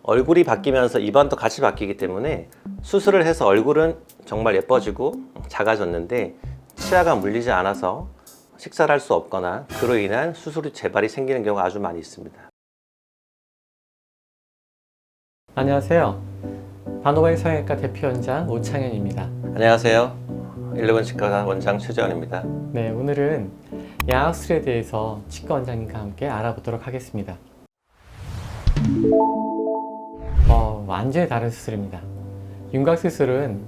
얼굴이 바뀌면서 입안도 같이 바뀌기 때문에 수술을 해서 얼굴은 정말 예뻐지고 작아졌는데 치아가 물리지 않아서 식사를 할 수 없거나 그로 인한 수술 후 재발이 생기는 경우가 아주 많이 있습니다. 안녕하세요. 반오백 성형외과 대표원장 오창현입니다. 안녕하세요. 11 치과 원장 최재원입니다. 네, 오늘은 양악술에 대해서 치과 원장님과 함께 알아보도록 하겠습니다. 완전히 다른 수술입니다. 윤곽수술은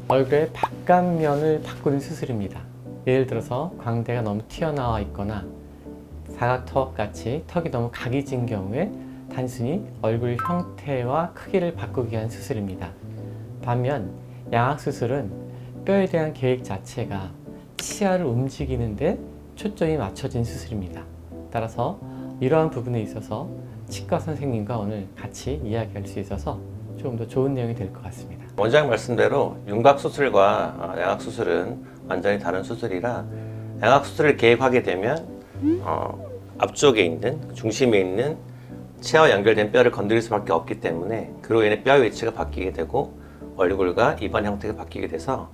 얼굴의 바깥면을 바꾸는 수술입니다. 예를 들어서 광대가 너무 튀어나와 있거나 사각턱 같이 턱이 너무 각이 진 경우에 단순히 얼굴 형태와 크기를 바꾸기 위한 수술입니다. 반면 양악수술은 뼈에 대한 계획 자체가 치아를 움직이는데 초점이 맞춰진 수술입니다. 따라서 이러한 부분에 있어서 치과 선생님과 오늘 같이 이야기할 수 있어서 조금 더 좋은 내용이 될 것 같습니다. 원장 말씀대로 윤곽수술과 양악수술은 완전히 다른 수술이라 양악수술을 계획하게 되면 앞쪽에 있는 중심에 있는 치아와 연결된 뼈를 건드릴 수밖에 없기 때문에 그로 인해 뼈의 위치가 바뀌게 되고 얼굴과 입안 형태가 바뀌게 돼서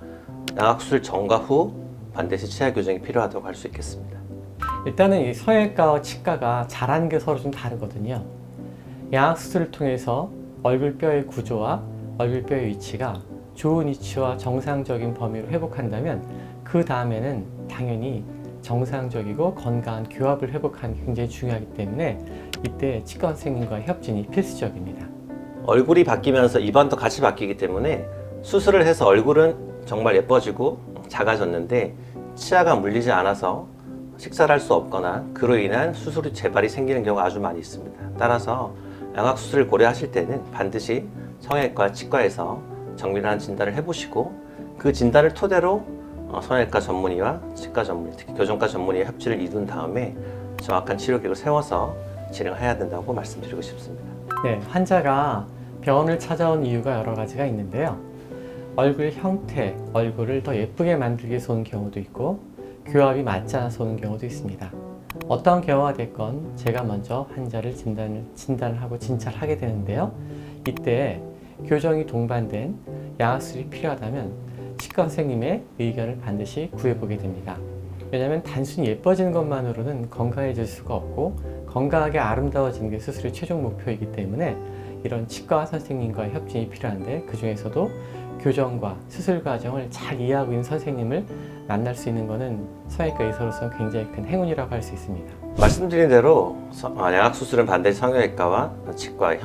양악수술 전과 후 반드시 치아 교정이 필요하다고 할 수 있겠습니다. 일단은 이 성형외과와 치과가 잘하는 게 서로 좀 다르거든요. 양악수술을 통해서 얼굴뼈의 구조와 얼굴뼈의 위치가 좋은 위치와 정상적인 범위로 회복한다면 그 다음에는 당연히 정상적이고 건강한 교합을 회복하는 게 굉장히 중요하기 때문에 이때 치과 선생님과의 협진이 필수적입니다. 얼굴이 바뀌면서 입안도 같이 바뀌기 때문에 수술을 해서 얼굴은 정말 예뻐지고 작아졌는데 치아가 물리지 않아서 식사를 할 수 없거나 그로 인한 수술 후 재발이 생기는 경우가 아주 많이 있습니다. 따라서 양악수술을 고려하실 때는 반드시 성형외과, 치과에서 정밀한 진단을 해보시고 그 진단을 토대로 성형외과 전문의와 치과 전문의, 특히 교정과 전문의의 협치를 이룬 다음에 정확한 치료 계획을 세워서 진행해야 된다고 말씀드리고 싶습니다. 네, 환자가 병원을 찾아온 이유가 여러 가지가 있는데요. 얼굴 형태, 얼굴을 더 예쁘게 만들기 위해서 온 경우도 있고 교합이 맞지 않아서 오는 경우도 있습니다. 어떤 경우가 됐건 제가 먼저 환자를 진단을 하고 진찰을 하게 되는데요. 이때 교정이 동반된 양악술이 필요하다면 치과 선생님의 의견을 반드시 구해보게 됩니다. 왜냐하면 단순히 예뻐지는 것만으로는 건강해질 수가 없고 건강하게 아름다워지는 게 수술의 최종 목표이기 때문에 이런 치과 선생님과의 협진이 필요한데 그 중에서도 교정과 수술 과정을 잘 이해하고 있는 선생님을 만날 수 있는 것은 성형외과 의사로서는 굉장히 큰 행운이라고 할 수 있습니다. 말씀드린 대로 양악수술은 반드시 성형외과와 치과의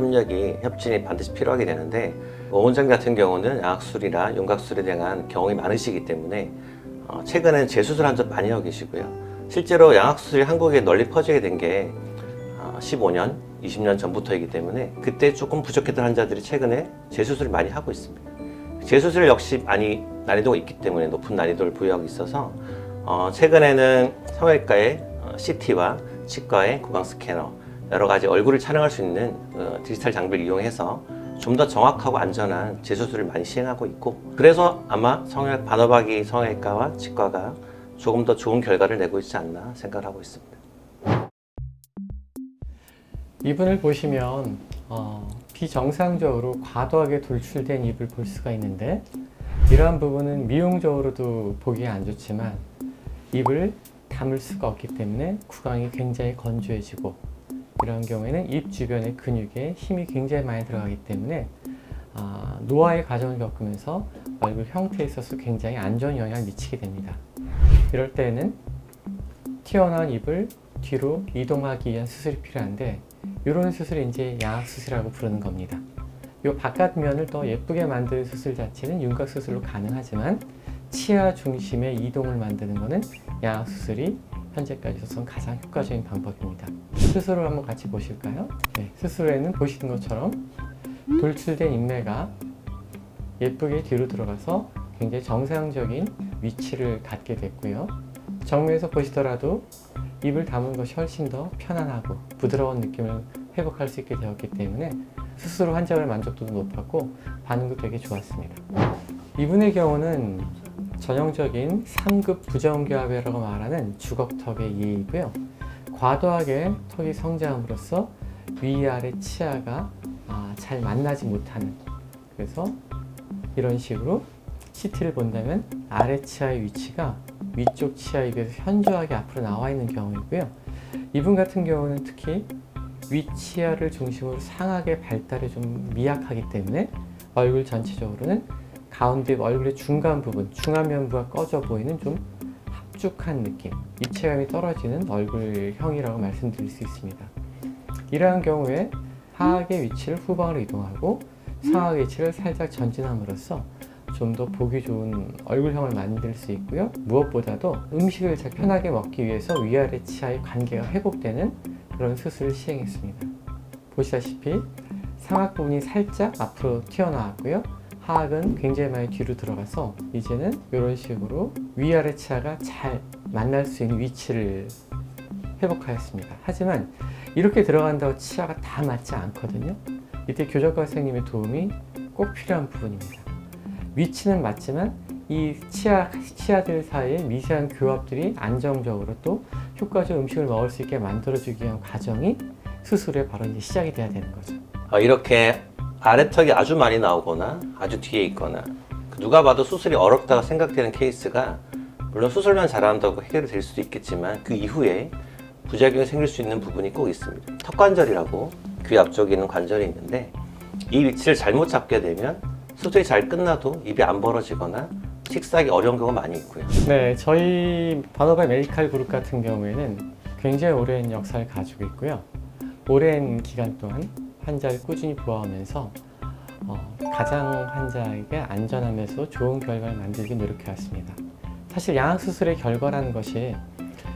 협진이 반드시 필요하게 되는데 오 원장님 같은 경우는 양악수술이나 윤곽수술에 대한 경험이 많으시기 때문에 최근에는 재수술 한 점 많이 하고 계시고요. 실제로 양악수술이 한국에 널리 퍼지게 된 게 15년, 20년 전부터이기 때문에 그때 조금 부족했던 환자들이 최근에 재수술을 많이 하고 있습니다. 재수술 역시 많이 난이도가 있기 때문에 높은 난이도를 부여하고 있어서 최근에는 성형외과의 CT와 치과의 구강 스캐너 여러 가지 얼굴을 촬영할 수 있는 디지털 장비를 이용해서 좀 더 정확하고 안전한 재수술을 많이 시행하고 있고 그래서 아마 반어박이 성형외과와 치과가 조금 더 좋은 결과를 내고 있지 않나 생각을 하고 있습니다. 이분을 보시면 비정상적으로 과도하게 돌출된 입을 볼 수가 있는데 이러한 부분은 미용적으로도 보기 안 좋지만 입을 담을 수가 없기 때문에 구강이 굉장히 건조해지고 이런 경우에는 입 주변의 근육에 힘이 굉장히 많이 들어가기 때문에 노화의 과정을 겪으면서 얼굴 형태에 있어서 굉장히 안 좋은 영향을 미치게 됩니다. 이럴 때는 튀어나온 입을 뒤로 이동하기 위한 수술이 필요한데 이런 수술을 이제 양악수술이라고 부르는 겁니다. 이 바깥면을 더 예쁘게 만드는 수술 자체는 윤곽수술로 가능하지만 치아 중심의 이동을 만드는 것은 양악수술이 현재까지 있어서 가장 효과적인 방법입니다. 수술을 한번 같이 보실까요? 네, 수술에는 보시는 것처럼 돌출된 인매가 예쁘게 뒤로 들어가서 굉장히 정상적인 위치를 갖게 됐고요. 정면에서 보시더라도 입을 담은 것이 훨씬 더 편안하고 부드러운 느낌을 회복할 수 있게 되었기 때문에 수술 후 환자의 만족도도 높았고 반응도 되게 좋았습니다. 이분의 경우는 전형적인 3급 부정교합이라고 말하는 주걱턱의 이해이고요. 과도하게 턱이 성장함으로써 위아래 치아가 잘 만나지 못하는, 그래서 이런 식으로 CT를 본다면 아래 치아의 위치가 위쪽 치아에 비해서 현저하게 앞으로 나와 있는 경우이고요. 이분 같은 경우는 특히 위치아를 중심으로 상악의 발달이 좀 미약하기 때문에 얼굴 전체적으로는 가운데 얼굴의 중간 부분, 중안면부가 꺼져 보이는 좀 합죽한 느낌, 입체감이 떨어지는 얼굴형이라고 말씀드릴 수 있습니다. 이러한 경우에 하악의 위치를 후방으로 이동하고 상악의 위치를 살짝 전진함으로써 좀 더 보기 좋은 얼굴형을 만들 수 있고요. 무엇보다도 음식을 잘 편하게 먹기 위해서 위아래 치아의 관계가 회복되는 그런 수술을 시행했습니다. 보시다시피 상악 부분이 살짝 앞으로 튀어나왔고요. 하악은 굉장히 많이 뒤로 들어가서 이제는 이런 식으로 위아래 치아가 잘 만날 수 있는 위치를 회복하였습니다. 하지만 이렇게 들어간다고 치아가 다 맞지 않거든요. 이때 교정과 선생님의 도움이 꼭 필요한 부분입니다. 위치는 맞지만 이 치아들 사이의 미세한 교합들이 안정적으로 또 효과적으로 음식을 먹을 수 있게 만들어주기 위한 과정이 수술에 바로 이제 시작이 돼야 되는 거죠. 이렇게 아래턱이 아주 많이 나오거나 아주 뒤에 있거나 누가 봐도 수술이 어렵다고 생각되는 케이스가 물론 수술만 잘한다고 해결이 될 수도 있겠지만 그 이후에 부작용이 생길 수 있는 부분이 꼭 있습니다. 턱관절이라고 귀 앞쪽에 있는 관절이 있는데 이 위치를 잘못 잡게 되면 수술이 잘 끝나도 입이 안 벌어지거나 식사하기 어려운 경우가 많이 있고요. 네, 저희 바노바 메디칼 그룹 같은 경우에는 굉장히 오랜 역사를 가지고 있고요. 오랜 기간 동안 환자를 꾸준히 보호하면서 가장 환자에게 안전하면서 좋은 결과를 만들기 노력해왔습니다. 사실 양악수술의 결과라는 것이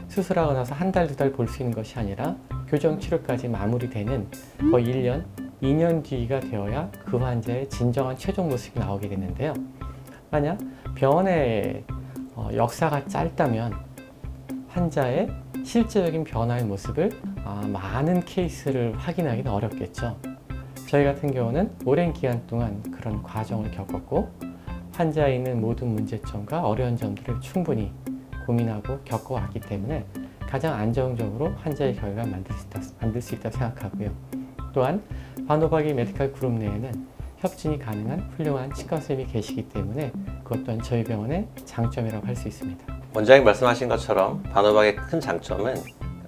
수술하고 나서 한 달, 두 달 볼 수 있는 것이 아니라 교정 치료까지 마무리되는 거의 1년, 2년 뒤가 되어야 그 환자의 진정한 최종 모습이 나오게 되는데요. 만약 병원의 역사가 짧다면 환자의 실제적인 변화의 모습을 많은 케이스를 확인하기는 어렵겠죠. 저희 같은 경우는 오랜 기간 동안 그런 과정을 겪었고 환자에 있는 모든 문제점과 어려운 점들을 충분히 고민하고 겪어왔기 때문에 가장 안정적으로 환자의 결과를 만들 수 있다고 생각하고요. 또한 바노바기 메디칼 그룹 내에는 협진이 가능한 훌륭한 치과 선생님이 계시기 때문에 그것 또한 저희 병원의 장점이라고 할 수 있습니다. 원장님 말씀하신 것처럼 바노박의 큰 장점은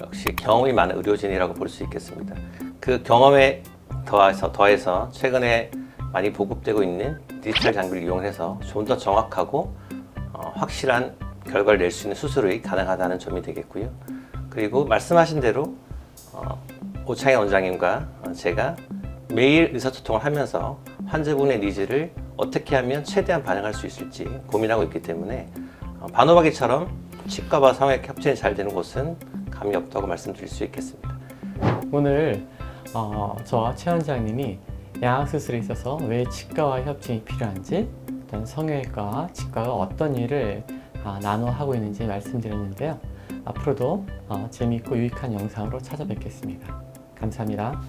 역시 경험이 많은 의료진이라고 볼 수 있겠습니다. 그 경험에 더해서 최근에 많이 보급되고 있는 디지털 장비를 이용해서 좀 더 정확하고 확실한 결과를 낼 수 있는 수술이 가능하다는 점이 되겠고요. 그리고 말씀하신 대로 오창현 원장님과 제가 매일 의사소통을 하면서 환자분의 니즈를 어떻게 하면 최대한 반영할 수 있을지 고민하고 있기 때문에 바노박이처럼 치과와 성형외과 협진이 잘 되는 곳은 감이 없다고 말씀드릴 수 있겠습니다. 오늘 저와 최 원장님이 양악수술에 있어서 왜 치과와 협진이 필요한지, 어떤 성형외과와 치과가 어떤 일을 나눠 하고 있는지 말씀드렸는데요. 앞으로도 재미있고 유익한 영상으로 찾아뵙겠습니다. 감사합니다.